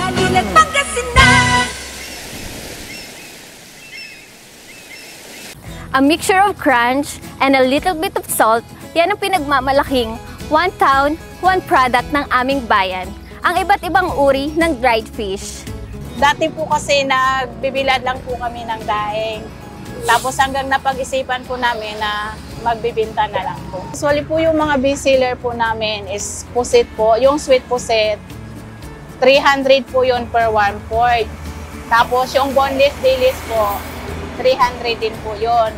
Balilan Pangasinan. A mixture of crunch and a little bit of salt, yan ang pinagmamalaking one town, one product ng aming bayan. Ang iba't ibang uri ng dried fish. Dati po kasi nagbibilad lang po kami ng daing. Tapos hanggang napag-isipan po namin na magbibinta na lang po. Usually po yung mga best seller po namin is pusit po. Yung sweet pusit, 300 po yun per 1/4. Tapos yung boneless dilis po, 300 din po yun.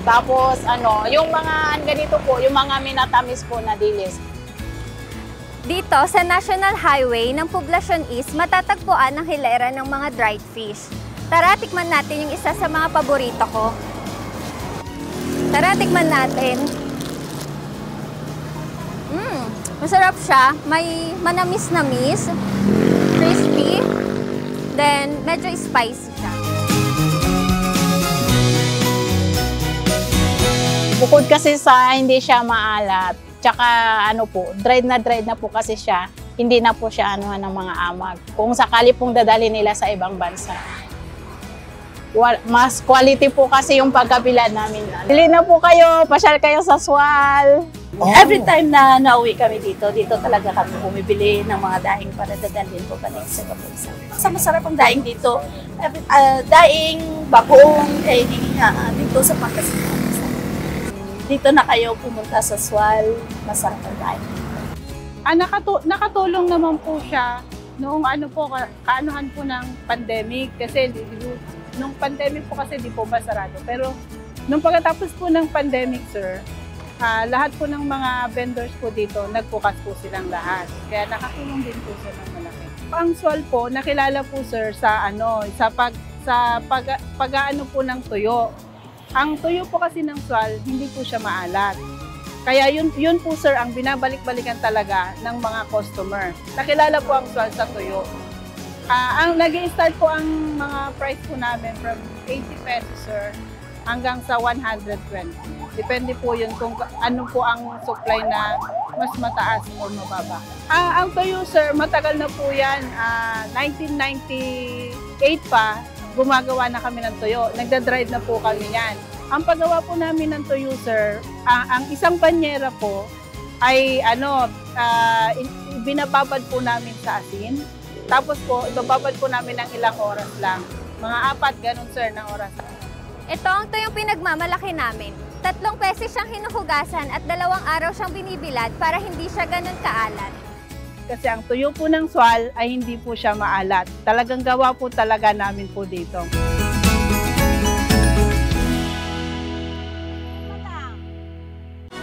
Tapos yung mga ganito po, yung mga minatamis po na dilis. Dito sa National Highway ng Poblacion East, matatagpuan ang hilera ng mga dried fish. Tara, tikman natin yung isa sa mga paborito ko. Tara, tikman natin. Masarap siya. May manamis-namis, crispy, then medyo spicy siya. Bukod kasi sa hindi siya maalat, tsaka dried na po kasi siya, hindi na po siya ng mga amag. Kung sakali pong dadali nila sa ibang bansa. Mas quality po kasi yung pagkabilad namin. Bili na po kayo, pasyal kayo sa Swal. Every time na nauwi kami dito talaga kami bumibili ng mga daing para dadalhin po balik sa Kapunsa. Sa masarap ang daing dito. Daing, bagoong, dito sa Pangasinan. Dito na kayo pumunta sa Swal, masarap ang daing. Nakatulong naman po siya noong kaanuhan po ng pandemic kasi nung pandemic po kasi di po masarado. Pero nung pagkatapos po ng pandemic, sir, lahat po ng mga vendors po dito, nagbukas po silang lahat. Kaya nakatulong din po sila ng malaki. Ang Swal po, nakilala po sir sa pag-aano po ng tuyo. Ang tuyo po kasi ng Swal, hindi po siya maalat. Kaya yun po sir ang binabalik-balikan talaga ng mga customer. Nakilala po ang Swal sa tuyo. Ang nag-i-start po ang mga price po namin from 80 pesos sir hanggang sa 120. Depende po yun kung ano po ang supply na mas mataas o mababa. Ang tuyo sir, matagal na po yan. 1998 pa, gumagawa na kami ng tuyo. Nagda-drive na po kami yan. Ang paggawa po namin ng tuyo sir, ang isang banyera po ay binababad po namin sa asin. Tapos po, ibababad po namin ng ilang oras lang. Mga 4, ganun sir, na oras. Ito ang tuyong pinagmamalaki namin. 3 pesos siyang hinuhugasan at 2 araw siyang binibilad para hindi siya ganun kaalat. Kasi ang tuyo po ng Swal ay hindi po siya maalat. Talagang gawa po talaga namin po dito.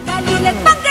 Balilan Pangasinan.